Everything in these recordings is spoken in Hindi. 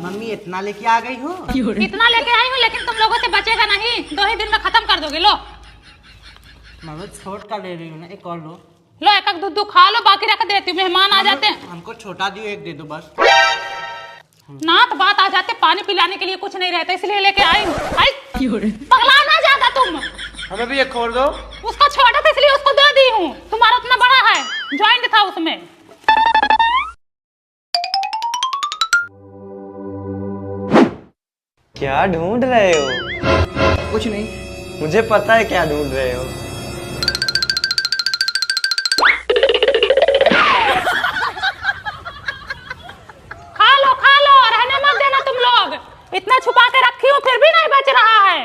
मम्मी इतना लेके आ गई हो? इतना लेके आई हूँ, लेकिन तुम लोगों से बचेगा नहीं, 2 ही दिन में खत्म कर दोगे। लो मम्मी छोट का ले रही हूँ ना, एक और लो। लो एक दूध खा लो, बाकी रख देती हूँ, मेहमान आ जाते हैं। हमको छोटा दियो, एक दे दो बस। नात बात आ जाते, पानी पिलाने के लिए कुछ नहीं रहता, इसलिए लेके आई हूँ। पगला ना ज्यादा तुम। हमें भी एक खोल दो। उसका छोटा था इसलिए उसको दे दी हूँ, तुम्हारा उतना बड़ा है, जॉइंट था उसमें। क्या ढूंढ रहे हो? कुछ नहीं। मुझे पता है क्या ढूंढ रहे हो। खा लो, रहने मत देना तुम लोग। इतना छुपा के रखी हूँ फिर भी नहीं बच रहा है।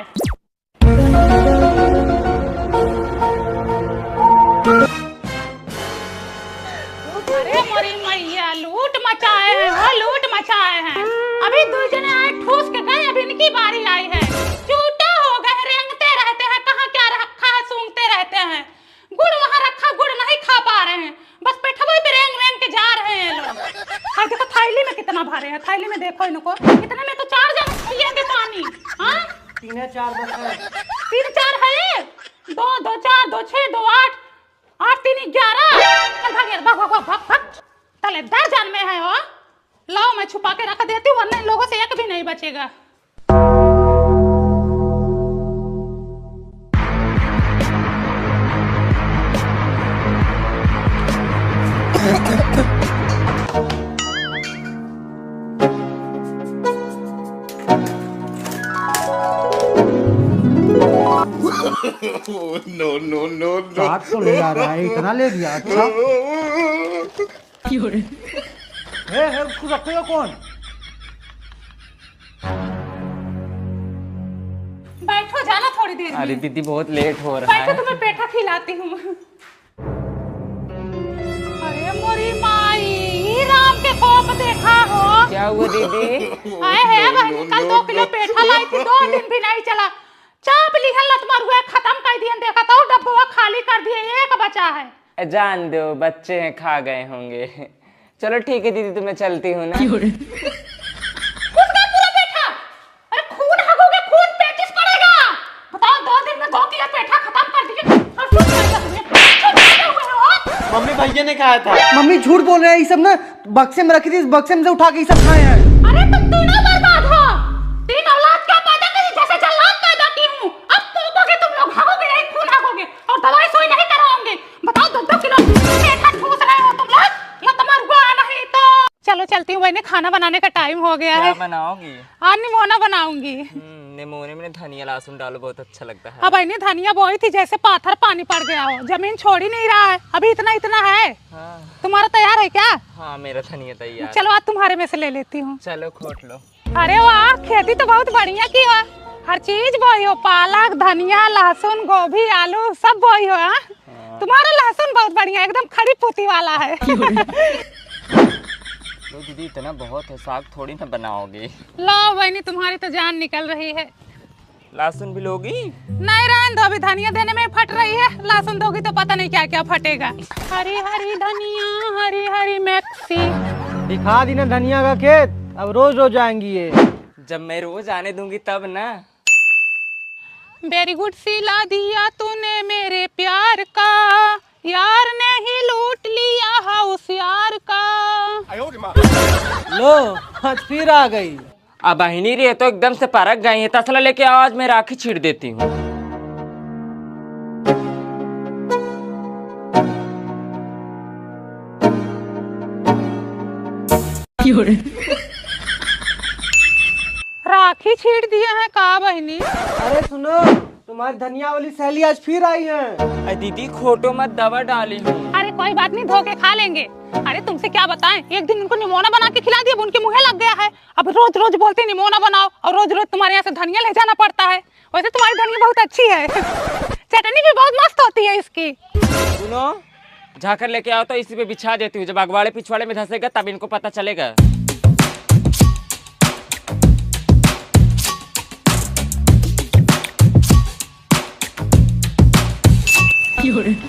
अरे मोरी मैया, लूट मचाए हैं वो, लूट मचाए हैं। अभी 2 जने आए ठूस के गए, अभी इनकी बारी आई है। झूठा हो गए, रेंगते रहते हैं, कहाँ क्या रखा है सूंघते रहते हैं। गुड़ वहाँ रखा, गुड़ नहीं खा पा रहे हैं, बस पेठवा पे रेंग रेंग के जा रहे हैं लोग। हाँ देखो थाली में कितना भरे हैं, थाली में देखो इनको, इतने में तो 4 जन पिएंगे पानी। हाँ 3 है 4 बस है। 3 4 है, 2 2 4 2 6 2 8 8 3 11। चल भाग तलेदार जान में है वो। लाओ मैं छुपा के रख देती हूँ, वरना इन लोगों से एक भी नहीं बचेगा। नो साथ तो ले आ रहा है, इतना ले दिया। अच्छा है उसको रखेगा कौन? बैठो, जाना थोड़ी देर में। अरे दीदी बहुत लेट हो रहा बैठो, है। तुम्हें पेठा खिलाती हूँ। अरे मोरी माई, राम के कोप देखा हो? क्या हुआ दीदी? आए है बहन, कल 2 किलो पेठा लाई थी, 2 दिन भी नहीं चला। चाप लिखल लत मरुआ खत्म कर दिए, देखा तो डब्बा खाली कर दिए, एक बचा है। जान दो, बच्चे हैं, खा गए होंगे। चलो ठीक है दीदी, तो मैं चलती हूँ ना। उसका पूरा पेठा, अरे खून हगोगे, खून पेचिस पड़ेगा। बताओ 2 दिन में 2 किलो पेठा खत्म कर दिए। मम्मी भैया ने खाया था। मम्मी झूठ बोल रहे हैं, ये सब ना बक्से में रखी थी, इस बक्से में से उठा के ये सब खाए हैं। अरे तुम तीनों बर्बाद हो, 3 औलाद क्या पैदा करी, जैसे जल्लाद पैदा की हूँ। अब पोपोगे तुम लोग, हगोगे नहीं, खून हगोगे और दवाई सुई नहीं कराओगे। बताओ 2 किलो पेठा ठूस रहे हो तुम लोग, या तुम्हारा हुआ नहीं तो। चलो चलती हूँ, मैंने खाना बनाने का टाइम हो गया है। क्या बनाओगी? आज निमोना बनाऊंगी। निमोने में धनिया लहसुन डालो, बहुत अच्छा लगता है। अब मैंने धनिया बोई थी, जैसे पाथर पानी पड़ गया हो, जमीन छोड़ ही नहीं रहा है, अभी इतना इतना है। हाँ। तुम्हारा तैयार है क्या? हाँ मेरा धनिया तैयार। चलो आज तुम्हारे में से ले लेती हूँ। चलो खोट लो। अरे वाह, खेती तो बहुत बढ़िया की हो, हर चीज बोई हो, पालक धनिया लहसुन गोभी आलू सब बोई हो। हाँ? तुम्हारा लहसुन बहुत बढ़िया, एकदम खड़ी पुती वाला है। तो दीदी इतना बहुत है, साग थोड़ी ना बनाओगी। लो बहनी, तुम्हारी तो जान निकल रही है। लहसुन भी लोगी? नहीं रहने दो, अभी धनिया देने में फट रही है, लहसुन दोगी तो पता नहीं क्या क्या फटेगा। हरी हरी धनिया, हरी हरी मैक्सी। दिखा दी ना धनिया का खेत, अब रोज रोज आएंगी ये। जब मैं रोज आने दूंगी तब ना। वेरी गुड सिला दिया तूने मेरे प्यार का, यार ने ही लूट लिया हाउस यार का। लो आज फिर आ गई। अब बहिनी रे तो एकदम से परक गई है, तसला लेके आज मैं राखी छीड़ देती हूँ। राखी छीड़ दिए हैं का बहनी? अरे सुनो, तुम्हारी धनिया वाली सहेली आज फिर आई है। अरे दीदी खोटो मत, दवा डाली हूँ। अरे कोई बात नहीं, धो के खा लेंगे। अरे तुमसे क्या बताएं, एक दिन उनको निमोना बना के खिला दिया, उनके मुँह लग गया है। अब रोज रोज बोलते निमोना बनाओ, और रोज रोज तुम्हारे यहाँ से धनिया ले जाना पड़ता है। वैसे तुम्हारी धनिया बहुत अच्छी है, चटनी भी बहुत मस्त होती है इसकी। सुनो, झाकर लेके आओ तो इसी पे बिछा देती हूँ, जब अगवाड़े पिछवाड़े में धंसेगा तब इनको पता चलेगा।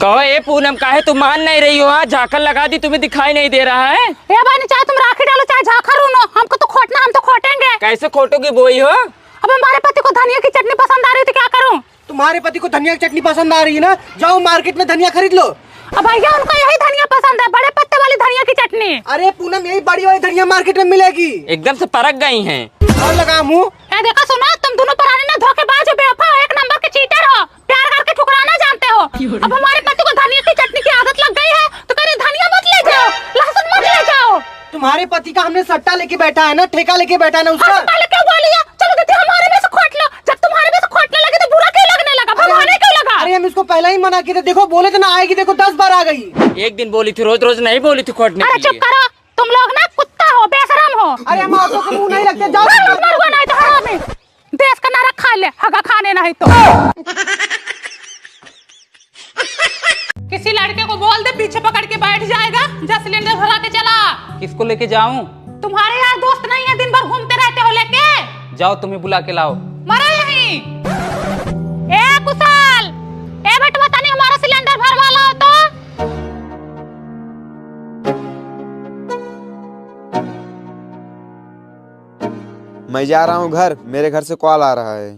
कहो ये पूनम काहे तुम मान नहीं रही हो? झाकर लगा दी, तुम्हें दिखाई नहीं दे रहा है? चाहे तुम राखी डालो चाहे झाकर उनो, हमको तो खोटना, हम तो खोटेंगे। कैसे खोटोगी बोई हो? अब हमारे पति को धनिया की चटनी पसंद आ रही थी, क्या करूं? तुम्हारे पति को धनिया की चटनी पसंद आ रही है ना, जाओ मार्केट में धनिया खरीद लो। अब भैया उनको यही धनिया पसंद है, बड़े पत्ते वाली धनिया की चटनी। अरे पूनम, यही बड़ी वाली धनिया मार्केट में मिलेगी। एकदम से परख गई हैं। और लगा मुँह। देखा सुना, तुम दोनों पुराने ना धोखेबाज हो, बेवफा हो, एक नंबर के चीटर हो, प्यार करके ठुकराना जानते हो। अब हमारे पति को धनिया की चटनी की आदत लग गई है तो कह रहे धनिया मत ले जाओ, लहसुन मत ले जाओ। तुम्हारे पति का हमने सट्टा लेके बैठा है ना, ठेका लेके बैठा है ना उसका। क्यों बोलिए? चलो देते हमारे में से खोट लो। जब तुम्हारे में से खोटने लगे तो बुरा क्यों लगने लगा, भगवाने क्यों लगा? अरे हम इसको पहले ही मना किए थे, देखो बोले थे ना आएगी, देखो 10 बार आ गई। एक दिन बोली थी, रोज रोज नहीं बोली थी खोटने के अरे लिए। चुप करो, तुम लोग ना कुत्ता हो, बेशरम हो। अरे हम औरतों के मुंह नहीं लगते, जाओ। नहीं तो हरामी, देश का नारा खा ले, हगा खाने नहीं तो। किसी लड़के को बोल दे पीछे पकड़ के बैठ जाएगा, जा सिलेंडर भरा के चला। किसको लेके जाऊं? तुम्हारे यार दोस्त नहीं है, दिन भर घूमते रहते हो लेके। जाओ तुम्हें बुला के लाओ। मरा यहीं। ए कुशाल, ए बेटा तनी हमारा सिलेंडर भरवा लाओ तो। मैं जा रहा हूँ घर, मेरे घर से कॉल आ रहा है।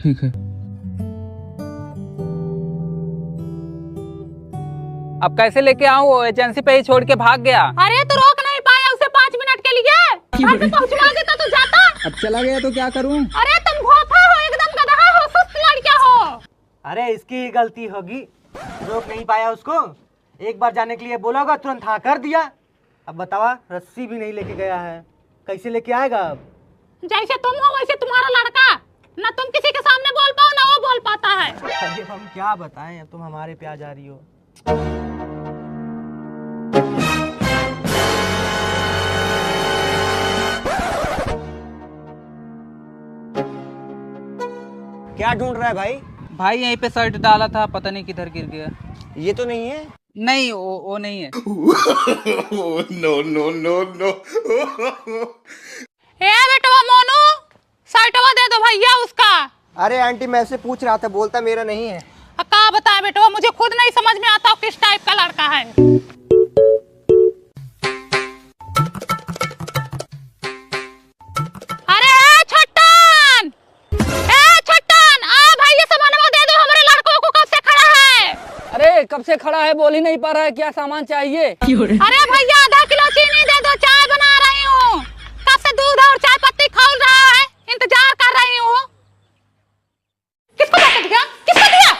ठीक है। अब कैसे लेके आऊं? वो एजेंसी पे ही छोड़ के भाग गया। अरे तो रोक नहीं पाया उसे 5 मिनट के लिए, घर पे पहुंचवा देता तो जाता। अब चला गया तो क्या करूं? अरे तुम भोथा हो, एकदम गधा हो, सुस्त लड़का हो। अरे इसकी ही गलती होगी, रोक नहीं पाया उसको। एक बार जाने के लिए बोला होगा, तुरंत हाँ कर दिया। अब बतावा, रस्सी भी नहीं लेके गया है, कैसे लेके आएगा अब? जैसे तुम हो वैसे तुम्हारा लड़का, ना तुम किसी के सामने बोल पाओ ना वो बोल पाता है। अरे हम क्या बताएं, अब तुम हमारे पे आ जा रही हो। क्या ढूंढ रहा है भाई? भाई यहीं पे शर्ट डाला था, पता नहीं किधर गिर गया। ये तो नहीं है। नहीं वो नहीं है। No no no no. ए बेटवा मोनू, शर्टवा दे दो भैया उसका। अरे आंटी, मैं ऐसे पूछ रहा था, बोलता मेरा नहीं है। का बताए बेटवा, मुझे खुद नहीं समझ में आता किस टाइप का लड़का है। अरे छट्टन, आ भाई ये सामान वो दे दो, हमारे लड़कों को कब से खड़ा है। अरे कब से खड़ा है, बोल ही नहीं पा रहा है, क्या सामान चाहिए? अरे भैया आधा किलो चीनी दे दो, चाय बना रही हूँ। कब से दूध और चाय पत्ती खोल रहा है, इंतजार कर रही हूँ। किसको पैसे दिया? किसको दिया?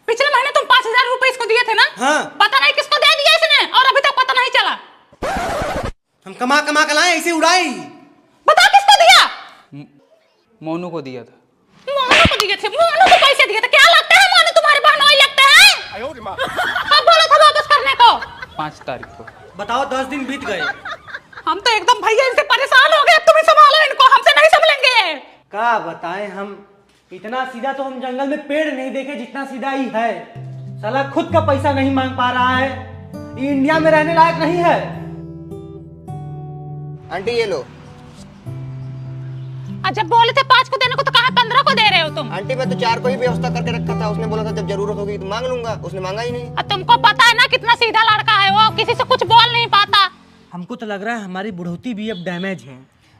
पिछले महीने तुम 5000 रुपए इसको दिए थे ना? हाँ। पता नहीं किसको दे दिया इसने, और अभी तक पता नहीं चला। हम कमा कमा कर लाए, ऐसे उड़ाई। बता किसको दिया? मोनू को दिया था। मोनू को दिए थे? मोनू को पैसे दिए थे? क्या लगता है मोनू तुम्हारे बहनोई लगते हैं? कब बोला था वापस करने को? 5 तारीख को। बताओ, 10 दिन बीत गए। हम तो एकदम भैया इनसे परेशान हो गए, तुम ही संभालो इनको, हमसे नहीं संभलेंगे। क्या बताएं हम, इतना सीधा तो हम जंगल में पेड़ नहीं देखे जितना सीधा ही है। साला खुद का पैसा नहीं मांग पा रहा है, ये इंडिया में रहने लायक नहीं है। आंटी ये लो। जब बोले थे 5 को देने को तो कहा 15 को दे रहे हो तुम। आंटी मैं तो 4 को ही व्यवस्था करके रखा था, उसने बोला था जब जरूरत होगी तो मांग लूंगा, उसने मांगा ही नहीं। तुमको पता है ना कितना सीधा लड़का है वो, किसी से कुछ बोल नहीं पाता। हमको तो लग रहा है हमारी बुढ़ौती भी अब डैमेज है।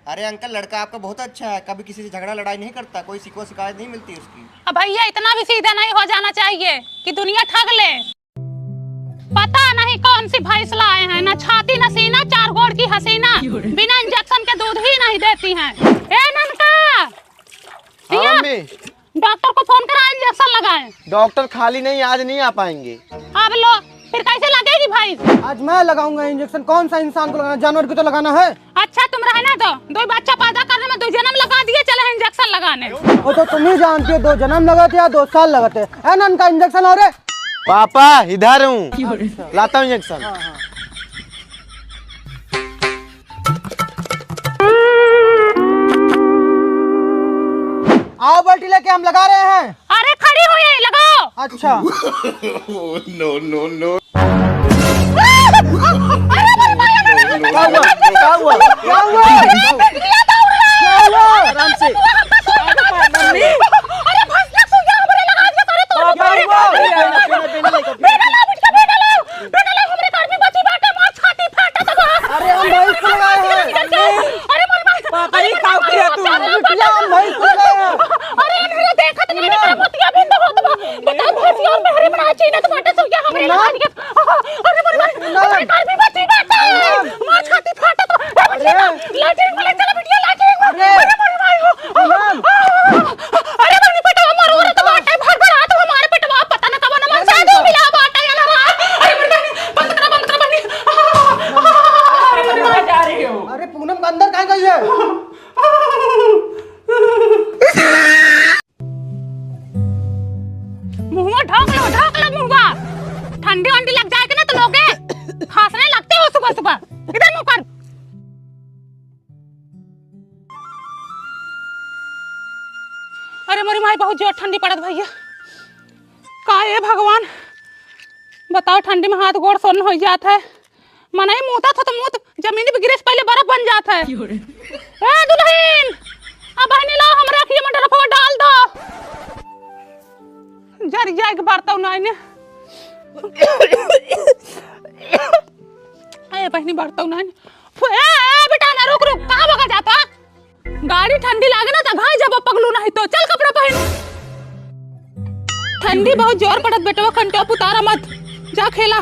अरे अंकल, लड़का आपका बहुत अच्छा है, कभी किसी से झगड़ा लड़ाई नहीं करता, कोई शिकवा शिकायत नहीं मिलती उसकी। अब भैया इतना भी सीधा नहीं हो जाना चाहिए कि दुनिया ठग ले। पता नहीं कौन सी भैंस लाए हैं, ना छाती न सीना, 4 गोड़ की हसीना, बिना इंजेक्शन के दूध ही नहीं देती हैं। ए ननका, डॉक्टर को फोन करा, इंजेक्शन लगाए। डॉक्टर खाली नहीं, आज नहीं आ पाएंगे। अब लो, फिर कैसे लगेगी भैंस? आज मैं लगाऊंगा इंजेक्शन, कौन सा इंसान को लगाना, जानवर को तो लगाना है। अच्छा तुम रहने दो, 2 बच्चा पैदा करने में 2 जन्म लगा दिए, चले इंजेक्शन लगाने। वो तो तुम ही जानती हो, 2 जन्म लगाते या 2 साल लगाते है। नन का इंजेक्शन हो रहे। पापा इधर हूँ, लाता हूँ इंजेक्शन। आओ बाल्टी लेके हम लगा रहे हैं। अरे खड़ी हुई है, लगाओ। अच्छा। No no no. क्या हुआ? क्या हुआ? क्या हुआ? क्या हुआ? आराम से। अरे भैंस ने सुइया हमरे लगा दिया, सारे तो क्या हुआ? बेटा ले हमरे घर में बची बाटे, मां छाती फाटा तो। अरे हम भैंस को लगाए हैं। अरे मोर भाई, पापा बताओ कि है तू बिटिया हम भाई सुन रहे हैं। अरे मेरा देखा तो मैंने तेरा मोतिया बिंद हो तो बताओ भैंसी और बहरी बना चाहिए ना तो बाटे सो गया हमरे लगा दिया। अरे मेरे घर भी बची बात है मां छाती फाटा तो लाठी वाले चला बिटिया लाठी अरे मेरे भाई हो अरे बनी पटवा मारो रे तो बाटे भर भर आ तो हमारे पटवा पता ना कब ना मन शादी मिला बाटा या ना अरे मेरे बंद कर बनी अरे मेरे जा रही हो। अरे पूनम के अंदर कहाँ गई है? मुंह ढक लो मुंह ठंडी वंडी लग जाएगी ना तो लोगे खांसने लगते हो सुबह सुबह इधर मुंह कर। अरे मेरी माई बहुत जोर ठंडी पड़त भैया का है भगवान बताओ ठंडी में हाथ गोड़ सोन हो जाता है मना ही मुँहता था तो मुँह जमीन पे गिरे से पहले बर्फ बन जाता है। ए दुल्हन अब बहनी लाओ हमरा रखिए मटर पर डाल दो जर जाएगा बारता हूँ नाई ने अरे बहनी बारता हूँ नाई बेटा ना रुक कहाँ भगा जाता गाड़ी ठंडी लागे ना तो घाय जब पगलू नहीं तो चल कपड़ा पहन ठंडी बहुत जोर पड़त बेटा कंटे उतारा मत जा खेला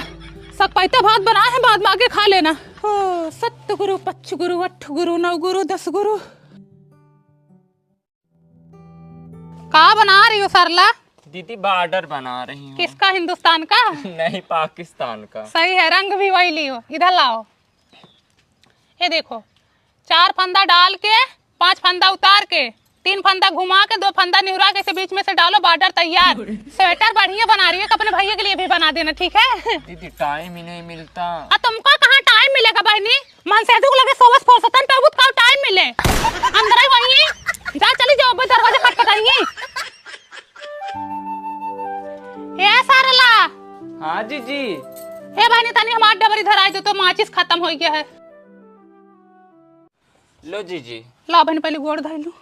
सब पैते भात बना है बाद में आके खा लेना। ओ सत गुरु पच्छ गुरु अठ गुरु नौ गुरु 10 गुरु का बना रही हो सरला? दीदी बॉर्डर बना रही हूँ। किसका हिंदुस्तान का? नहीं पाकिस्तान का। सही है रंग भी वही ली हो इधर लाओ ये देखो 4 फंदा डाल के 5 फंदा उतार के 3 फंदा घुमा के 2 फंदा निहुरा के बीच में से डालो बॉर्डर तैयार। स्वेटर बढ़िया बना रही है अपने भैया के लिए भी बना देना ठीक है। दीदी टाइम ही नहीं मिलता। तुमको कहाँ टाइम मिलेगा बहनी मन से दुख लगे सोवस फोसतन पे का टाइम मिले अंदर ही वही जा चली जाओ दरवाजा खटखटाइए। ए सरला हाँ जीजी। ए बहनी तनी हमार डबर इधर आ दो तो माचिस खत्म हो गया है। लो जीजी। ला बहनी पहले गोड़ धइ लो।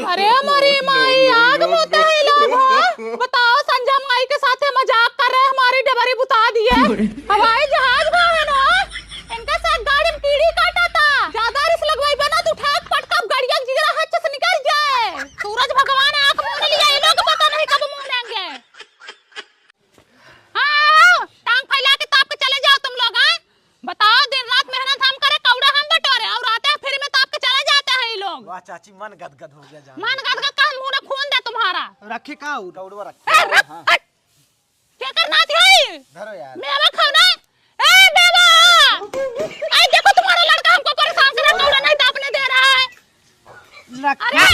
अरे हमारी माई आग मोता है लोग बताओ संजय माई के साथ मजाक कर रहे हमारी डबरी बुता दिए हवाई जहाज है ना इनका साथ गाड़ी में कीड़ी काटा था ज्यादा रिस लगवाई बना तो ठाक पटका गाड़ियां जिगरा हाथ से निकल जाए। सूरज भगवान आंख मूंद लिया ये लोग पता नहीं कब मूंदेंगे। हां टांग फैला के ताप के चले जाओ तुम लोग। बताओ दिन रात मेहनत हम करे कौड़ा हम बटोरे और आते हैं फिर में ताप के चले जाते हैं ये लोग। वाह चाची मन गदगद हो गया जान। मन गदगद का मुंह में खून दे तुम्हारा। रखे का उड़वा रख। हां क्या करना थी धरो यार मेवा खाना ए मेवा आई देखो तुम्हारा लड़का हमको परेशान कर रहा कौड़ा नहीं तापने दे रहा है। अरे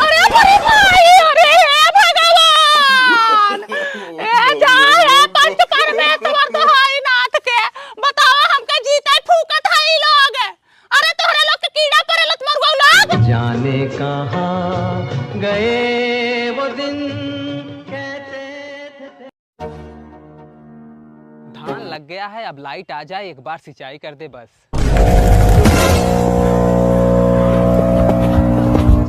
अरे बड़ी भाई अरे हे भगवान ए जा है पंच परमेश्वर तो हाई नाथ के बताओ हमके जीते फूकत है ई लोग। अरे तोहरे लोग के कीड़ा पड़ेला तुम्हार औलाद जाने कहां गए वो दिन कहते थे। धान लग गया है अब लाइट आ जाए एक बार सिंचाई कर दे बस।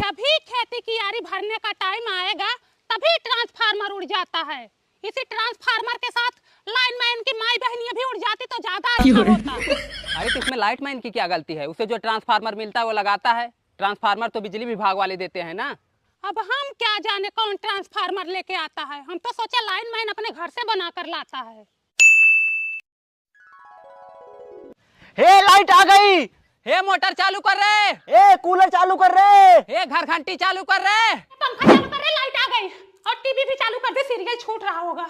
जब भी खेती की यारी भरने का टाइम आएगा तभी ट्रांसफार्मर उड़ जाता है। इसी ट्रांसफार्मर के साथ लाइनमैन की माई बहनियां भी उड़ जाती तो ज्यादा अच्छा होता। अरे तो इसमें लाइटमैन की क्या गलती है? उसे जो ट्रांसफार्मर मिलता है वो लगाता है। ट्रांसफार्मर तो बिजली विभाग वाले देते हैं ना। अब हम क्या जाने कौन ट्रांसफार्मर लेके आता है। हम तो सोचा लाइनमैन अपने घर से बना कर लाता है। हे लाइट आ गई। हे मोटर चालू कर रहे। ए कूलर चालू कर रहे। हे घर घंटी चालू कर रहे। पंखा चालू कर रहे लाइट आ गई और टीवी भी चालू कर दे सीरियल छूट रहा होगा।